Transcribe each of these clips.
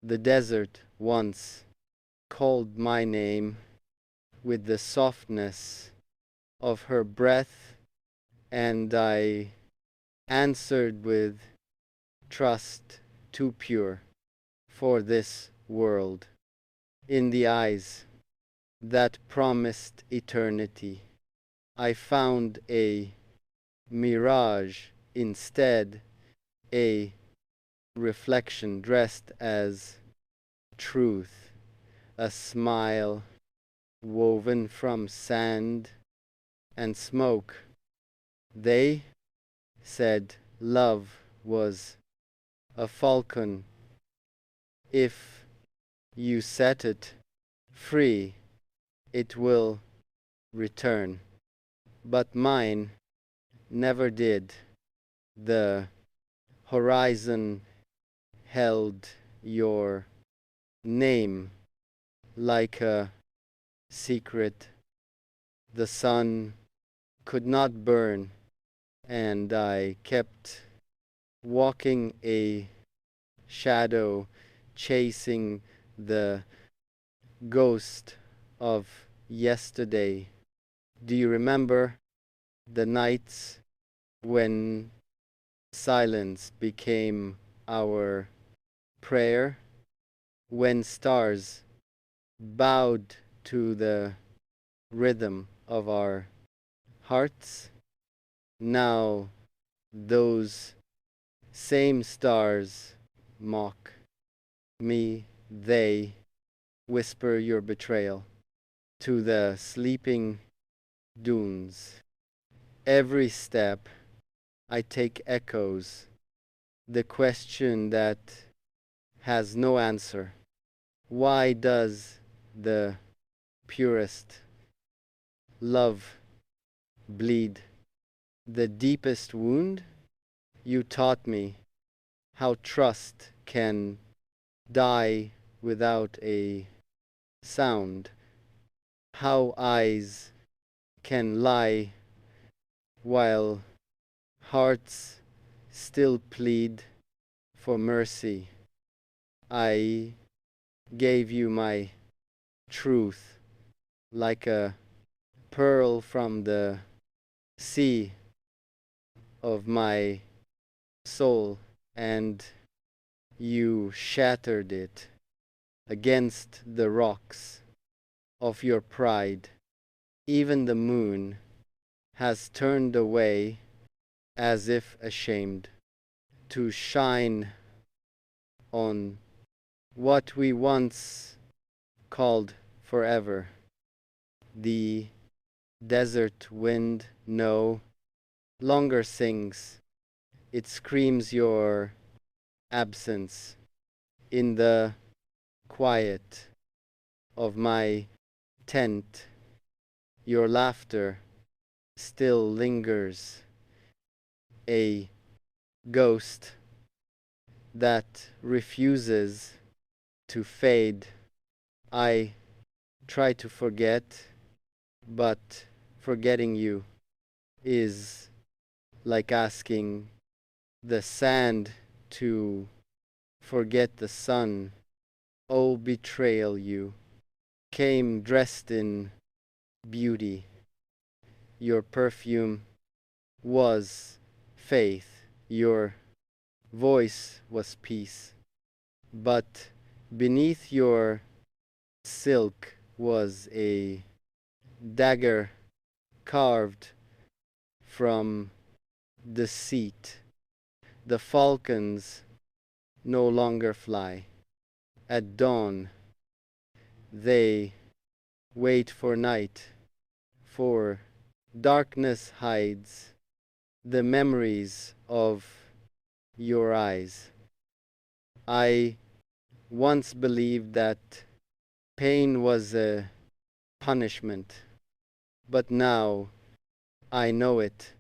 The desert once called my name with the softness of her breath, and I answered with trust too pure for this world. In the eyes that promised eternity, I found a mirage instead, a reflection dressed as truth, a smile woven from sand and smoke. They said love was a falcon. If you set it free, it will return. But mine never did. The horizon held your name like a secret. The sun could not burn, and I kept walking, a shadow chasing the ghost of yesterday. Do you remember the nights when silence became our prayer, when stars bowed to the rhythm of our hearts? Now those same stars mock me, they whisper your betrayal to the sleeping dunes. Every step I take echoes the question that has no answer. Why does the purest love bleed the deepest wound? You taught me how trust can die without a sound, how eyes can lie while hearts still plead for mercy. I gave you my truth like a pearl from the sea of my soul, and you shattered it against the rocks of your pride. Even the moon has turned away as if ashamed to shine on what we once called forever. The desert wind no longer sings. It screams your absence in the quiet of my tent. Your laughter still lingers, a ghost that refuses to fade. I try to forget, but forgetting you is like asking the sand to forget the sun. Oh, betrayal, you came dressed in beauty. Your perfume was faith. Your voice was peace. But beneath your silk was a dagger carved from deceit. The falcons no longer fly. At dawn, they wait for night, for darkness hides the memories of your eyes. I once believed that pain was a punishment, but now I know it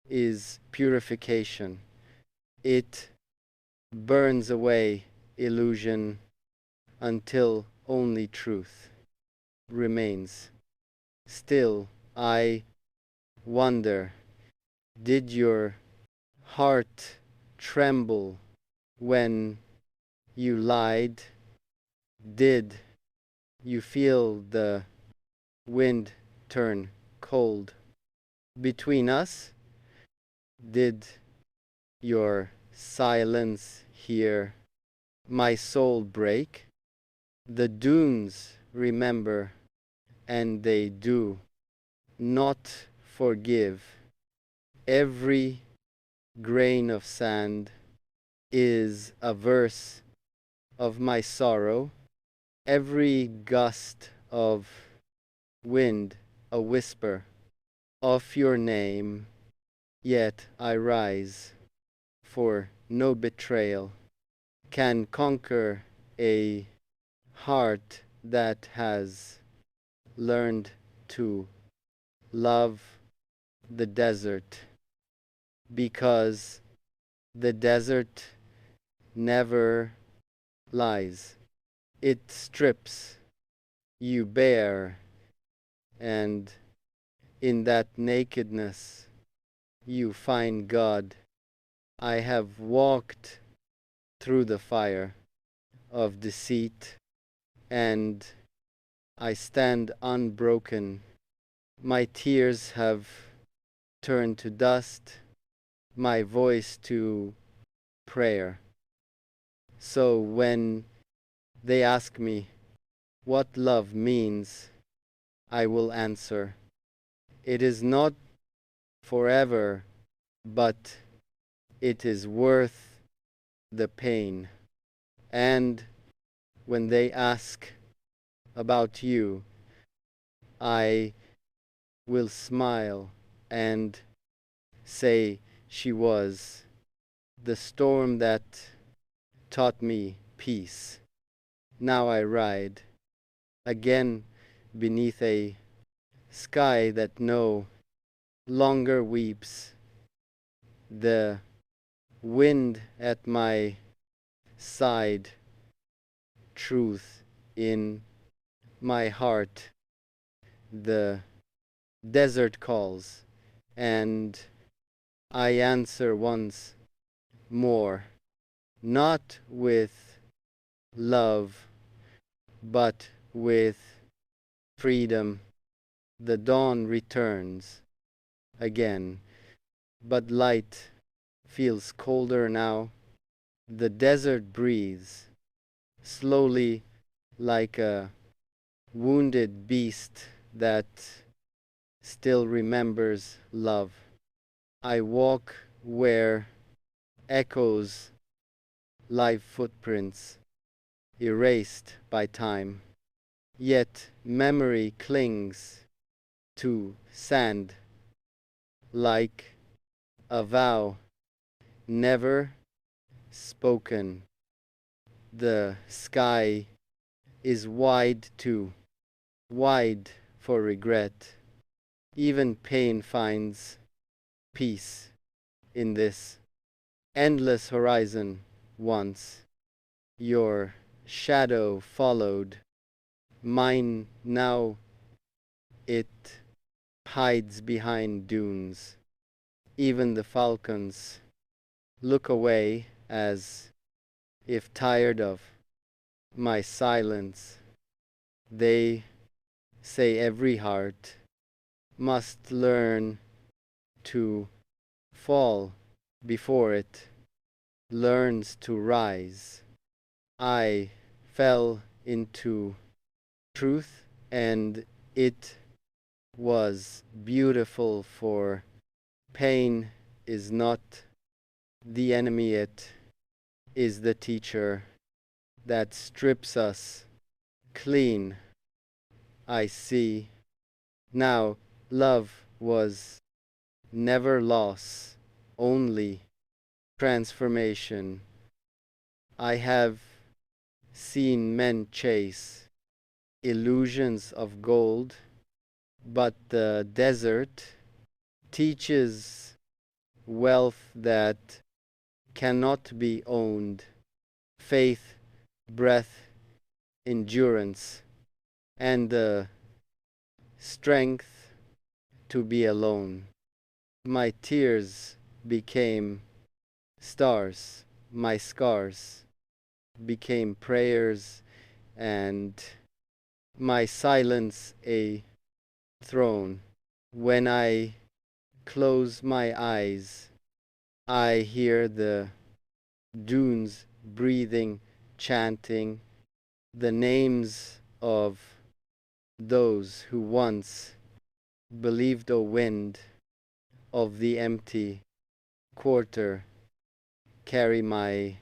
is purification. It burns away illusion until only truth remains. Still, I wonder, did your heart tremble when You lied. Did you feel the wind turn cold between us? Did your silence hear my soul break? The dunes remember, and they do not forgive. Every grain of sand is a verse of my sorrow, every gust of wind a whisper of your name. Yet I rise, for no betrayal can conquer a heart that has learned to love the desert, because the desert never lies. It strips you bare, and in that nakedness you find God. I have walked through the fire of deceit, and I stand unbroken. My tears have turned to dust, my voice to prayer. So when they ask me what love means, I will answer, it is not forever, but it is worth the pain. And when they ask about you, I will smile and say she was the storm that taught me peace. Now I ride again beneath a sky that no longer weeps. The wind at my side, truth in my heart. The desert calls, and I answer once more, not with love, but with freedom. The dawn returns again, but light feels colder now. The desert breathes slowly, like a wounded beast that still remembers love. I walk where echoes live footprints erased by time, yet memory clings to sand like a vow never spoken. The sky is wide too wide for regret. Even pain finds peace in this endless horizon. Once your shadow followed mine, now it hides behind dunes. Even the falcons look away as if tired of my silence. They say every heart must learn to fall before it learns to rise. I fell into truth, and it was beautiful, for pain is not the enemy, it is the teacher that strips us clean. I see now love was never loss, only transformation. I have seen men chase illusions of gold, but the desert teaches wealth that cannot be owned. Faith, breath, endurance, and the strength to be alone. My tears became stars, my scars became prayers, and my silence a throne. When I close my eyes, I hear the dunes breathing, chanting the names of those who once believed. O wind of the empty quarter, carry my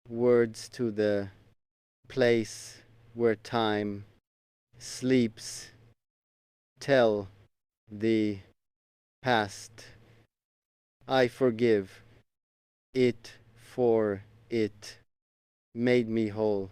words to the place where time sleeps. Tell the past I forgive it, for it made me whole.